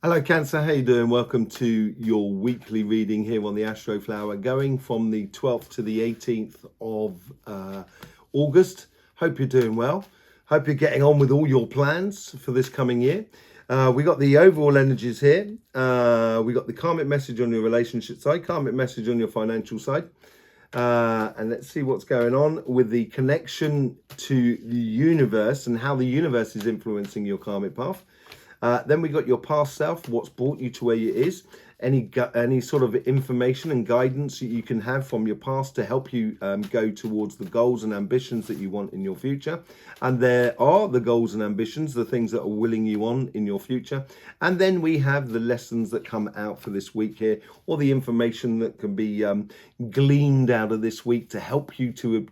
Hello Cancer, how you doing? Welcome to your weekly reading here on the Astroflower, going from the 12th to the 18th of August. Hope you're doing well. Hope you're getting on with all your plans for this coming year. We got the overall energies here. We got the karmic message on your relationship side, karmic message on your financial side. And let's see what's going on with the connection to the universe and how the universe is influencing your karmic path. Then we got your past self, what's brought you to where it is, any sort of information and guidance that you can have from your past to help you go towards the goals and ambitions that you want in your future. And there are the goals and ambitions, the things that are willing you on in your future. And then we have the lessons that come out for this week here, or the information that can be gleaned out of this week to help you to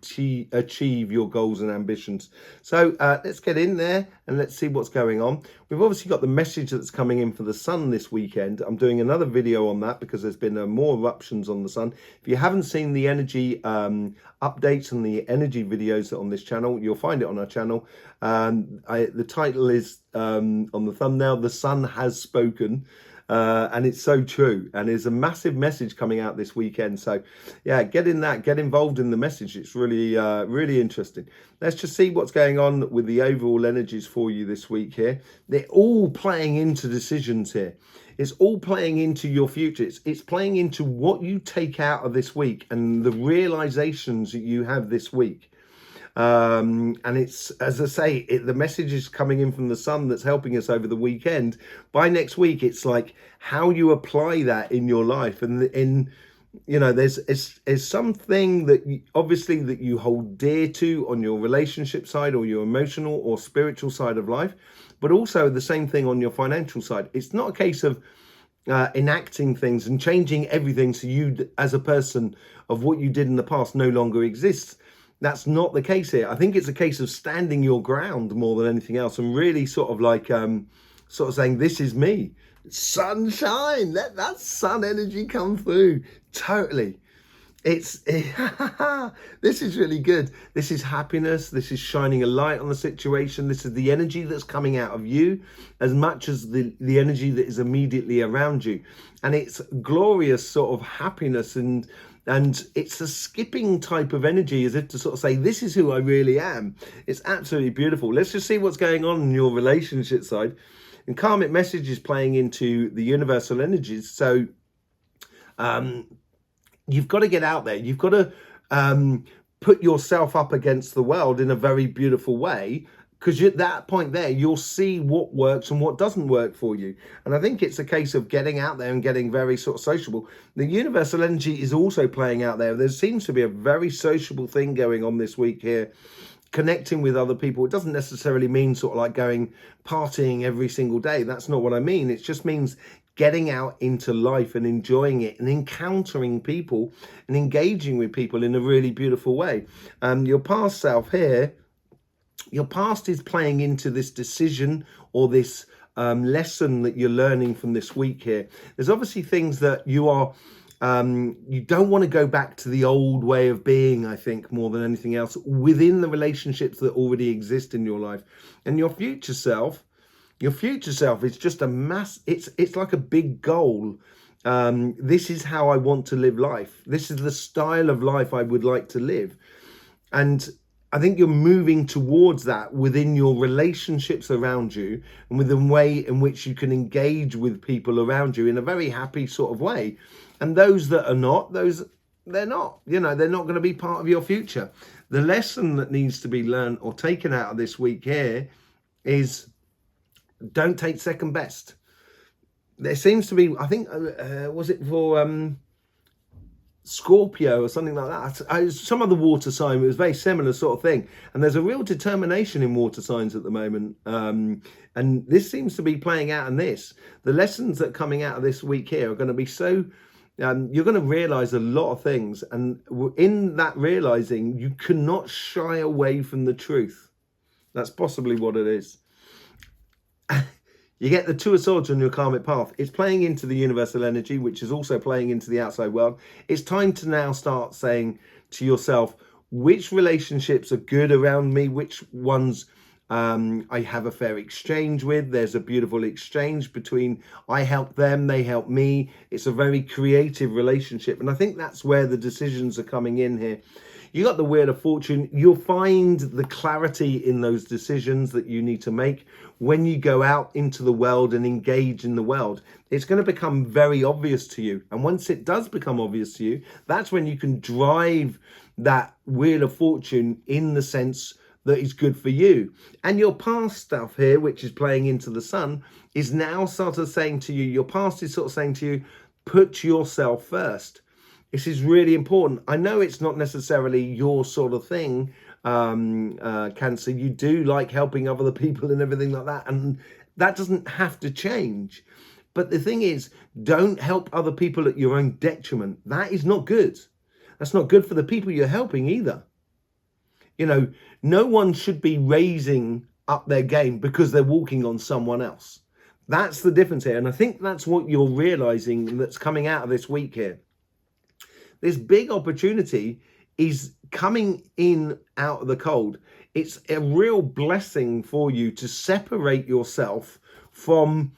achieve your goals and ambitions. So let's get in there and let's see what's going on. We've obviously got the message that's coming in for the sun this weekend. I'm doing another video on that because there's been more eruptions on the sun. If you haven't seen the energy updates and the energy videos on this channel, you'll find it on our channel. The title is on the thumbnail, The Sun Has Spoken. And it's so true, and there's a massive message coming out this weekend. So yeah, get involved in the message. It's really really interesting. Let's just see what's going on with the overall energies for you this week here. They're all playing into decisions here. It's all playing into your future. It's playing into what you take out of this week and the realizations that you have this week. And it's, as I say, the message is coming in from the sun that's helping us over the weekend. By next week, it's like how you apply that in your life, and there's something that obviously that you hold dear to on your relationship side or your emotional or spiritual side of life, but also the same thing on your financial side. It's not a case of enacting things and changing everything so you as a person of what you did in the past no longer exists. That's not the case here. I think it's a case of standing your ground more than anything else, and really sort of saying, this is me. Sunshine, let that sun energy come through. Totally. This is really good. This is happiness. This is shining a light on the situation. This is the energy that's coming out of you as much as the energy that is immediately around you. And it's glorious sort of happiness, and it's a skipping type of energy, as if to sort of say, this is who I really am. It's absolutely beautiful. Let's just see what's going on in your relationship side. And karmic message is playing into the universal energies. So you've got to get out there. You've got to put yourself up against the world in a very beautiful way, because at that point there, you'll see what works and what doesn't work for you. And I think it's a case of getting out there and getting very sort of sociable. The universal energy is also playing out there. There seems to be a very sociable thing going on this week here, connecting with other people. It doesn't necessarily mean sort of like going partying every single day. That's not what I mean. It just means getting out into life and enjoying it and encountering people and engaging with people in a really beautiful way. Your past self here, your past is playing into this decision or this lesson that you're learning from this week here. There's obviously things that you are, you don't want to go back to the old way of being, I think, more than anything else, within the relationships that already exist in your life. And your future self is just a mass, it's like a big goal. This is how I want to live life. This is the style of life I would like to live. And I think you're moving towards that within your relationships around you, and with the way in which you can engage with people around you in a very happy sort of way. And those that are not, they're not, they're not going to be part of your future. The lesson that needs to be learned or taken out of this week here is, don't take second best. There seems to be, I think, was it for Scorpio or something like that? Some other water sign, it was a very similar sort of thing. And there's a real determination in water signs at the moment. And this seems to be playing out in this. The lessons that are coming out of this week here are going to be so, you're going to realize a lot of things. And in that realizing, you cannot shy away from the truth. That's possibly what it is. You get the Two of Swords on your karmic path. It's playing into the universal energy, which is also playing into the outside world. It's time to now start saying to yourself, which relationships are good around me? Which ones I have a fair exchange with. There's a beautiful exchange between I help them, they help me. It's a very creative relationship. And I think that's where the decisions are coming in here. You got the Wheel of Fortune. You'll find the clarity in those decisions that you need to make when you go out into the world and engage in the world. It's going to become very obvious to you. And once it does become obvious to you, that's when you can drive that Wheel of Fortune in the sense that is good for you. And your past stuff here, which is playing into the Sun, is now sort of saying to you, your past is sort of saying to you, put yourself first. This is really important. I know it's not necessarily your sort of thing, Cancer. You do like helping other people and everything like that. And that doesn't have to change. But the thing is, don't help other people at your own detriment. That is not good. That's not good for the people you're helping either. You know, no one should be raising up their game because they're walking on someone else. That's the difference here. And I think that's what you're realizing that's coming out of this week here. This big opportunity is coming in out of the cold. It's a real blessing for you to separate yourself from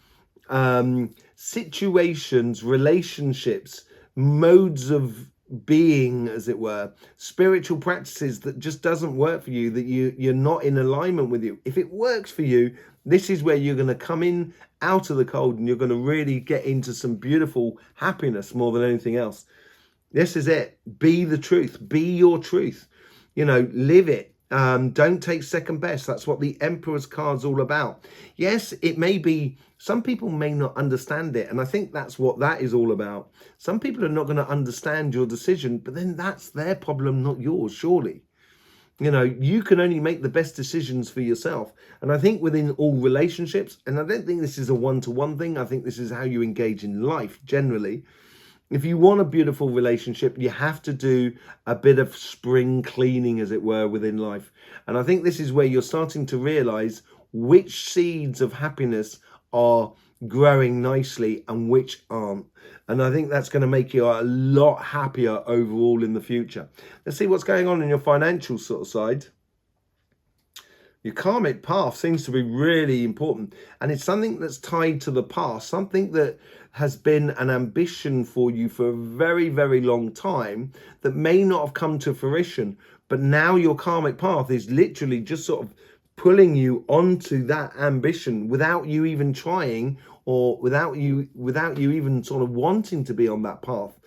situations, relationships, modes of being, as it were, spiritual practices that just doesn't work for you, that you're not in alignment with you. If it works for you, this is where you're going to come in out of the cold and you're going to really get into some beautiful happiness more than anything else. This is it. Be the truth. Be your truth. You know, live it. Don't take second best. That's what the Emperor's card's all about. Yes, it may be, some people may not understand it. And I think that's what that is all about. Some people are not going to understand your decision, but then that's their problem, not yours, surely. You know, you can only make the best decisions for yourself. And I think within all relationships, and I don't think this is a one-to-one thing. I think this is how you engage in life generally. If you want a beautiful relationship, you have to do a bit of spring cleaning, as it were, within life. And I think this is where you're starting to realize which seeds of happiness are growing nicely and which aren't. And I think that's going to make you a lot happier overall in the future. Let's see what's going on in your financial sort of side. Your karmic path seems to be really important, and it's something that's tied to the past, something that has been an ambition for you for a very, very long time that may not have come to fruition. But now your karmic path is literally just sort of pulling you onto that ambition without you even trying, or without you even sort of wanting to be on that path.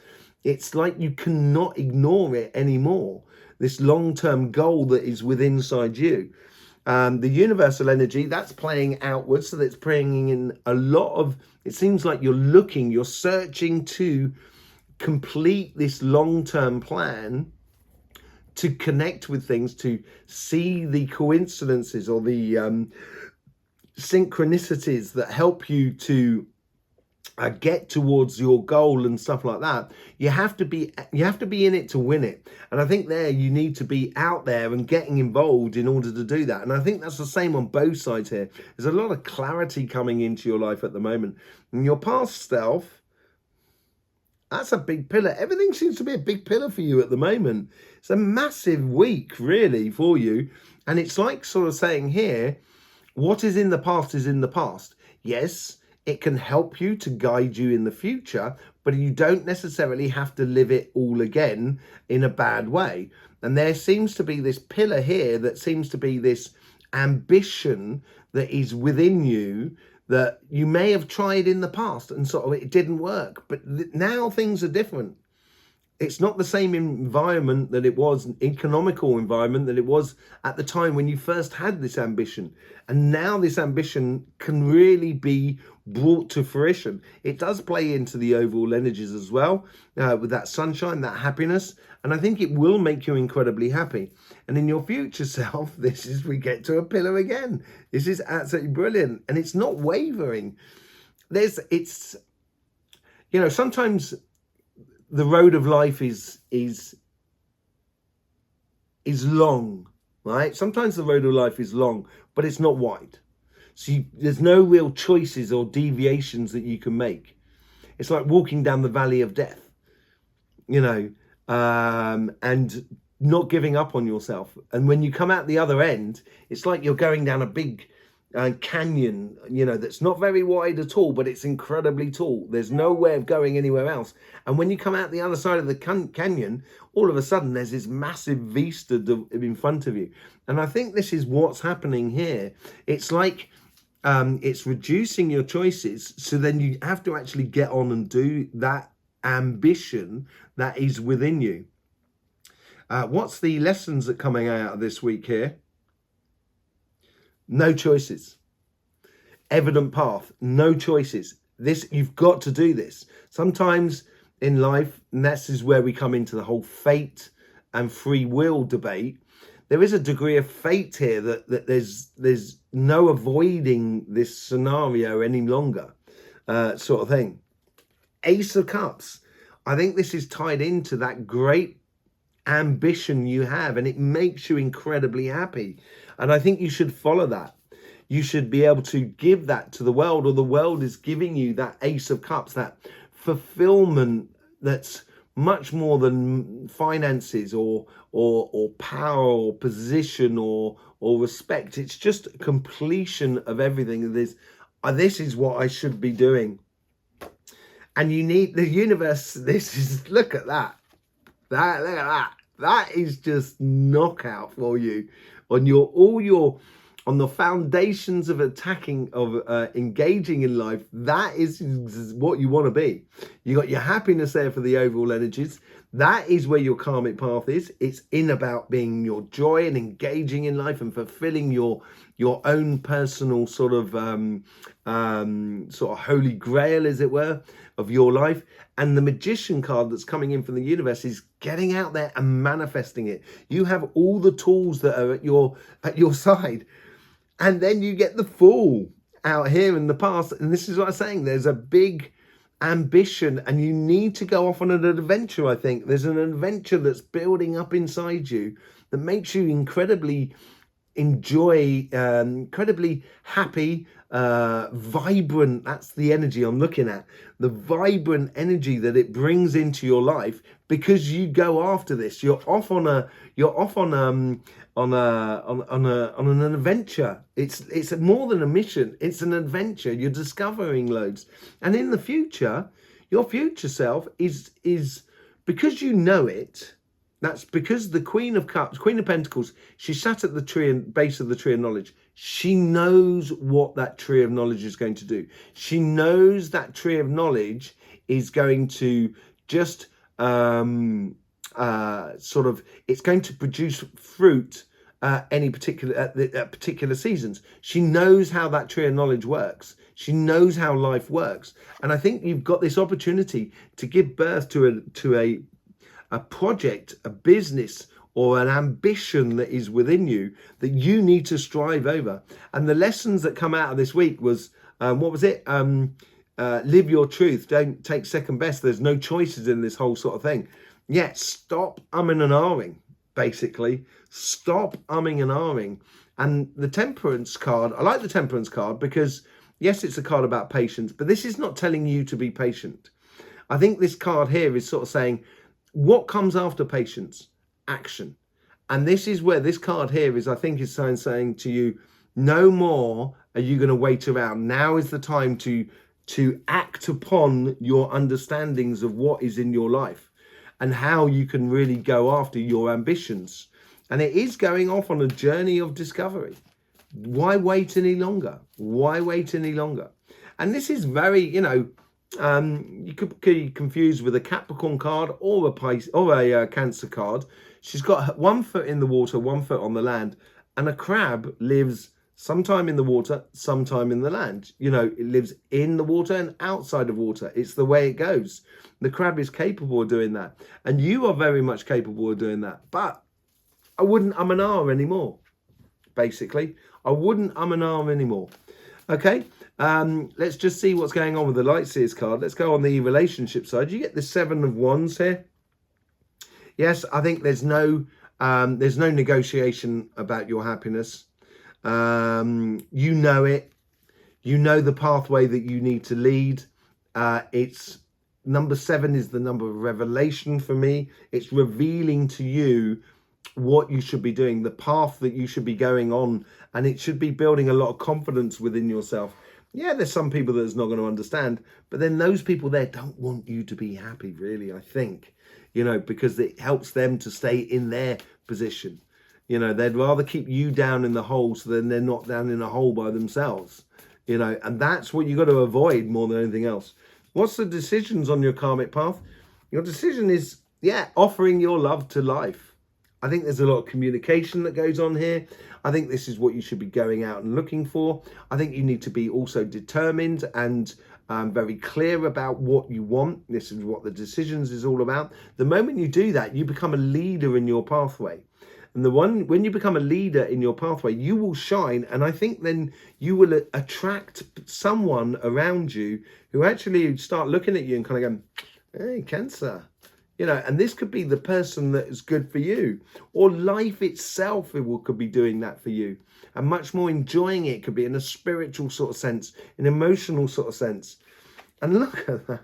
It's like you cannot ignore it anymore. This long-term goal that is within inside you. The universal energy, that's playing outwards, so that's bringing in a lot of, it seems like you're searching to complete this long-term plan, to connect with things, to see the coincidences or the synchronicities that help you to get towards your goal and stuff like that. You have to be in it to win it. And I think there you need to be out there and getting involved in order to do that. And I think that's the same on both sides here. There's a lot of clarity coming into your life at the moment. And your past self, that's a big pillar. Everything seems to be a big pillar for you at the moment. It's a massive week really for you. And it's like sort of saying here, what is in the past is in the past. Yes, it can help you to guide you in the future, but you don't necessarily have to live it all again in a bad way. And there seems to be this pillar here that seems to be this ambition that is within you that you may have tried in the past and sort of it didn't work. But now things are different. It's not the same environment that it was, an economical environment that it was at the time when you first had this ambition. And now this ambition can really be brought to fruition. It does play into the overall energies as well, with that sunshine, that happiness. And I think it will make you incredibly happy. And in your future self, we get to a pillar again. This is absolutely brilliant. And it's not wavering. Sometimes the road of life is long, right? Sometimes the road of life is long, but it's not wide. So there's no real choices or deviations that you can make. It's like walking down the valley of death, and not giving up on yourself. And when you come out the other end, it's like you're going down a big canyon, you know, that's not very wide at all, but it's incredibly tall. There's no way of going anywhere else. And when you come out the other side of the canyon, all of a sudden there's this massive vista in front of you. And I think this is what's happening here. It's like it's reducing your choices, so then you have to actually get on and do that ambition that is within you. What's the lessons that are coming out of this week here? No choices. Evident path. No choices. This, you've got to do this. Sometimes in life, and this is where we come into the whole fate and free will debate. There is a degree of fate here that there's no avoiding this scenario any longer, sort of thing. Ace of Cups. I think this is tied into that great ambition you have, and it makes you incredibly happy. And I think you should follow that. You should be able to give that to the world, or the world is giving you that Ace of Cups, that fulfillment that's much more than finances or power or position or respect. It's just completion of everything. This is what I should be doing. And you need the universe. This is, look at that. Look at that. That is just knockout for you on the foundations of engaging in life. That is what you want to be. You got your happiness there for the overall energies. That is where your karmic path is. It's in about being your joy and engaging in life and fulfilling your own personal sort of holy grail, as it were, of your life. And the Magician card that's coming in from the universe is getting out there and manifesting it. You have all the tools that are at your side. And then you get the Fool out here in the past. And this is what I'm saying. There's a big ambition and you need to go off on an adventure, I think. There's an adventure that's building up inside you that makes you incredibly incredibly happy, vibrant. That's the energy I'm looking at. The vibrant energy that it brings into your life because you go after this. You're off on an adventure. It's more than a mission. It's an adventure. You're discovering loads. And in the future, your future self is because you know it. That's because the Queen of Cups, Queen of Pentacles, she sat at the tree and base of the tree of knowledge. She knows what that tree of knowledge is going to do. She knows that tree of knowledge is going to just it's going to produce fruit at particular seasons. She knows how that tree of knowledge works. She knows how life works. And I think you've got this opportunity to give birth to a project, a business, or an ambition that is within you that you need to strive over. And the lessons that come out of this week was, what was it? Live your truth. Don't take second best. There's no choices in this whole sort of thing. Yeah, stop umming and ahhing, basically. Stop umming and ahhing. And the Temperance card, I like the Temperance card because, yes, it's a card about patience, but this is not telling you to be patient. I think this card here is sort of saying, what comes after patience? Action. And this is where this card here is, I think, is saying to you, no more are you going to wait around. Now is the time to act upon your understandings of what is in your life and how you can really go after your ambitions. And it is going off on a journey of discovery. Why wait any longer? Why wait any longer? And this is very, you could be confused with a Capricorn card or a Cancer card. She's got 1 foot in the water, 1 foot on the land, and a crab lives sometime in the water, sometime in the land. It lives in the water and outside of water. It's the way it goes. The crab is capable of doing that, and you are very much capable of doing that. But I wouldn't and ah anymore. Basically, I wouldn't and ah anymore. Okay. Let's just see what's going on with the Light Seers card. Let's go on the relationship side. You get the 7 of Wands here. Yes, I think there's no negotiation about your happiness. You know it. You know the pathway that you need to lead. It's number 7 is the number of revelation for me. It's revealing to you what you should be doing, the path that you should be going on, and it should be building a lot of confidence within yourself. Yeah, there's some people that's not going to understand, but then those people there don't want you to be happy, really, I think, because it helps them to stay in their position. They'd rather keep you down in the hole so then they're not down in a hole by themselves, and that's what you got to avoid more than anything else. What's the decisions on your karmic path? Your decision is, offering your love to life. I think there's a lot of communication that goes on here. I think this is what you should be going out and looking for. I think you need to be also determined and very clear about what you want. This is what the decisions is all about. The moment you do that, you become a leader in your pathway. And when you become a leader in your pathway, you will shine. And I think then you will attract someone around you who actually start looking at you and kind of go, hey, Cancer. And this could be the person that is good for you, or life itself could be doing that for you, and much more enjoying it. Could be in a spiritual sort of sense, an emotional sort of sense. And look at that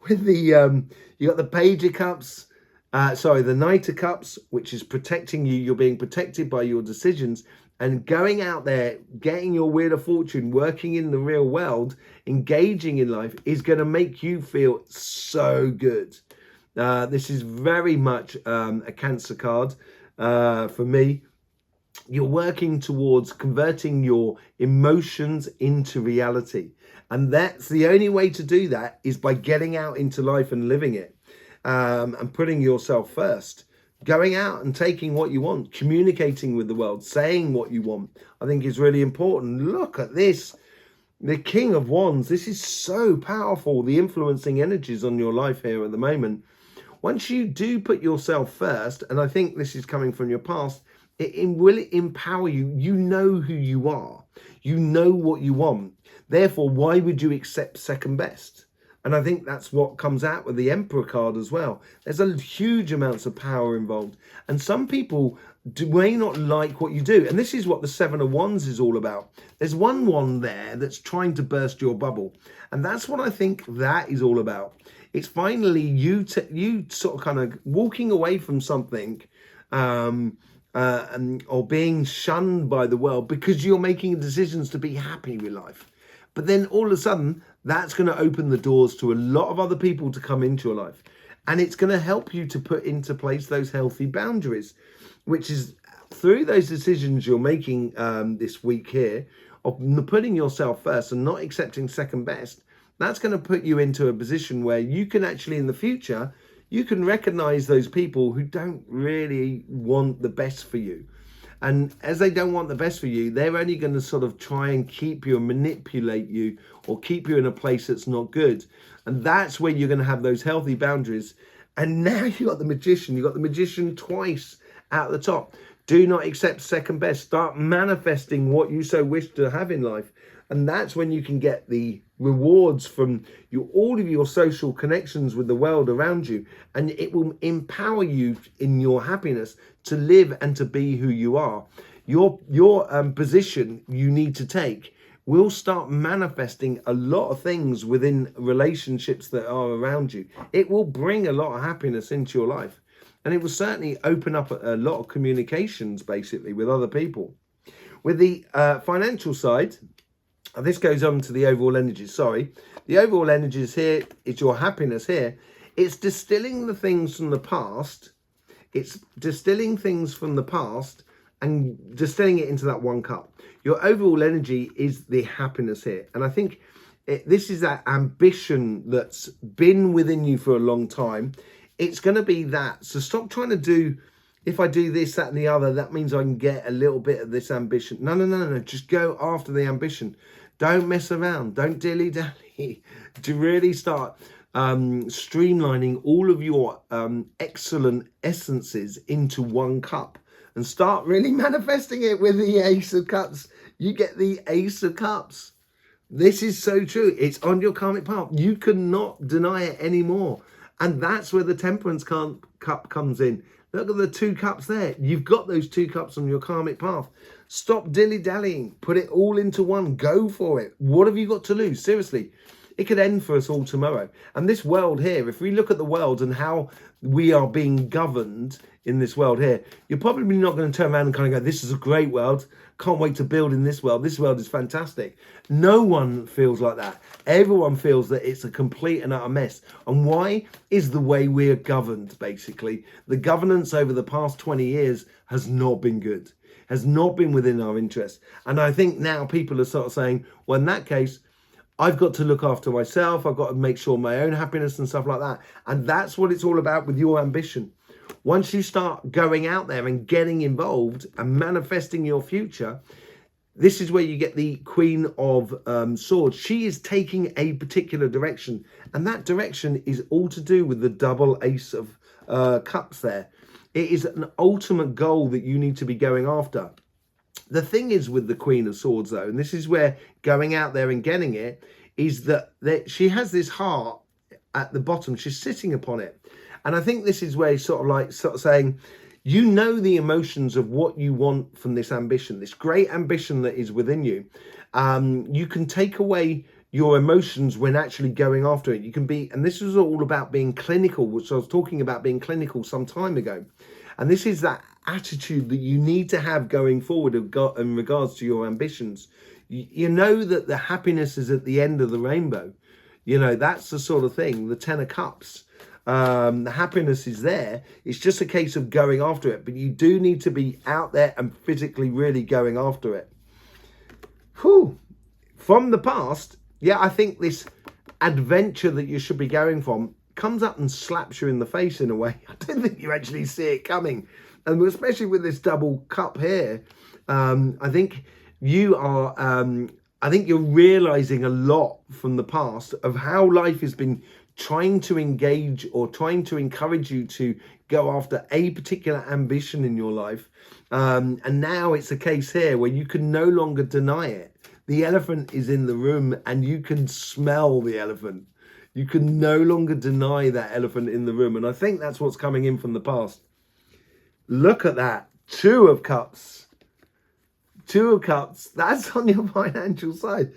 with the you got the Page of Cups, the Knight of Cups, which is protecting you. You're being protected by your decisions, and going out there, getting your Wheel of Fortune, working in the real world, engaging in life is going to make you feel so good. This is very much a Cancer card for me. You're working towards converting your emotions into reality. And that's the only way to do that is by getting out into life and living it, and putting yourself first. Going out and taking what you want, communicating with the world, saying what you want, I think is really important. Look at this. The King of Wands. This is so powerful. The influencing energies on your life here at the moment. Once you do put yourself first, and I think this is coming from your past, it will empower you. You know who you are. You know what you want. Therefore, why would you accept second best? And I think that's what comes out with the Emperor card as well. There's a huge amounts of power involved. And some people may not like what you do. And this is what the Seven of Wands is all about. There's one wand there that's trying to burst your bubble. And that's what I think that is all about. It's finally you sort of kind of walking away from something or being shunned by the world because you're making decisions to be happy with life. But then all of a sudden, that's going to open the doors to a lot of other people to come into your life. And it's going to help you to put into place those healthy boundaries, which is through those decisions you're making this week here, of putting yourself first and not accepting second best. That's going to put you into a position where you can actually, in the future, you can recognize those people who don't really want the best for you. And as they don't want the best for you, they're only going to sort of try and keep you and manipulate you or keep you in a place that's not good. And that's where you're going to have those healthy boundaries. And now you've got the Magician. You've got the Magician twice out the top. Do not accept second best. Start manifesting what you so wish to have in life. And that's when you can get the rewards from all of your social connections with the world around you. And it will empower you in your happiness to live and to be who you are. Your position you need to take will start manifesting a lot of things within relationships that are around you. It will bring a lot of happiness into your life. And it will certainly open up a lot of communications, basically, with other people. With the financial side, this goes on to the overall energies. Sorry. The overall energies here, it's your happiness here. It's distilling the things from the past. It's distilling things from the past and distilling it into that one cup. Your overall energy is the happiness here. And I think this is that ambition that's been within you for a long time. It's going to be that. So stop trying to do, if I do this, that, and the other, that means I can get a little bit of this ambition. No. Just go after the ambition. Don't mess around. Don't dilly-dally. To really start streamlining all of your excellent essences into one cup and start really manifesting it with the Ace of Cups. You get the Ace of Cups. This is so true. It's on your karmic path. You cannot deny it anymore. And that's where the Temperance cup comes in. Look at the two cups there. You've got those two cups on your karmic path. Stop dilly-dallying. Put it all into one. Go for it. What have you got to lose? Seriously. It could end for us all tomorrow. And this world here, if we look at the world and how we are being governed in this world here, you're probably not going to turn around and kind of go, this is a great world. Can't wait to build in this world. This world is fantastic. No one feels like that. Everyone feels that it's a complete and utter mess. And why? Is the way we're governed, basically. The governance over the past 20 years has not been good, has not been within our interest. And I think now people are sort of saying, well, in that case, I've got to look after myself. I've got to make sure my own happiness and stuff like that. And that's what it's all about with your ambition. Once you start going out there and getting involved and manifesting your future, this is where you get the Queen of Swords. She is taking a particular direction, and that direction is all to do with the double Ace of Cups there. It is an ultimate goal that you need to be going after. The thing is with the Queen of Swords, though, and this is where going out there and getting it, is that she has this heart at the bottom. She's sitting upon it. And I think this is where sort of saying, you know the emotions of what you want from this ambition, this great ambition that is within you. You can take away your emotions when actually going after it. You can be, and this is all about being clinical, which I was talking about being clinical some time ago. And this is that attitude that you need to have going forward in regards to your ambitions. You know that the happiness is at the end of the rainbow. You know, that's the sort of thing, the 10 of Cups. The happiness is there. It's just a case of going after it. But you do need to be out there and physically really going after it. Whew. From the past, yeah, I think this adventure that you should be going from comes up and slaps you in the face in a way. I don't think you actually see it coming. And especially with this double cup here, I think you are, I think you're realizing a lot from the past of how life has been trying to engage or trying to encourage you to go after a particular ambition in your life. And now it's a case here where you can no longer deny it. The elephant is in the room and you can smell the elephant. You can no longer deny that elephant in the room. And I think that's what's coming in from the past. Look at that. 2 of Cups. 2 of Cups. That's on your financial side.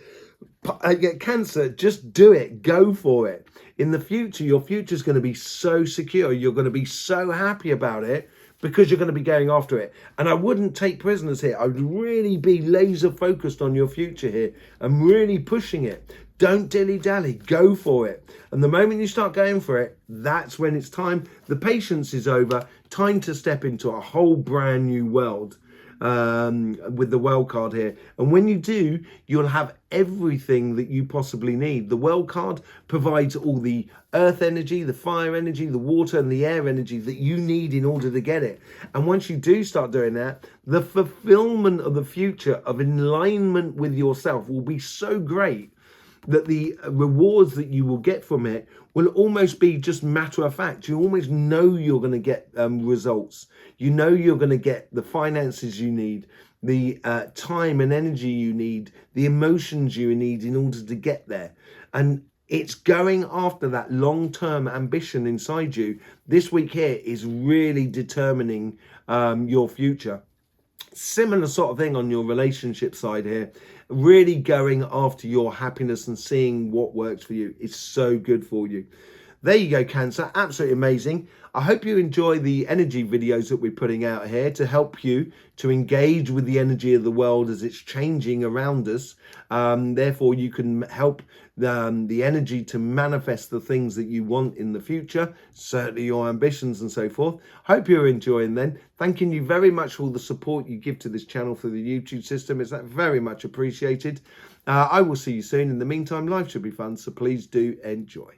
Cancer, just do it. Go for it. In the future, your future is going to be so secure. You're going to be so happy about it because you're going to be going after it. And I wouldn't take prisoners here. I would really be laser focused on your future here and really pushing it. Don't dilly-dally. Go for it. And the moment you start going for it, that's when it's time. The patience is over. Time to step into a whole brand new world. With the World card here. And when you do, you'll have everything that you possibly need. The World card provides all the earth energy, the fire energy, the water and the air energy that you need in order to get it. And once you do start doing that, the fulfillment of the future of alignment with yourself will be so great that the rewards that you will get from it will almost be just matter of fact. You almost know you're going to get results. You know you're going to get the finances you need, the time and energy you need, the emotions you need in order to get there. And it's going after that long-term ambition inside you. This week here is really determining your future. Similar sort of thing on your relationship side here. Really going after your happiness and seeing what works for you is so good for you. There you go, Cancer. Absolutely amazing. I hope you enjoy the energy videos that we're putting out here to help you to engage with the energy of the world as it's changing around us. Therefore, you can help the energy to manifest the things that you want in the future, certainly your ambitions and so forth. Hope you're enjoying then. Thanking you very much for all the support you give to this channel through the YouTube system. It's very much appreciated. I will see you soon. In the meantime, life should be fun, so please do enjoy.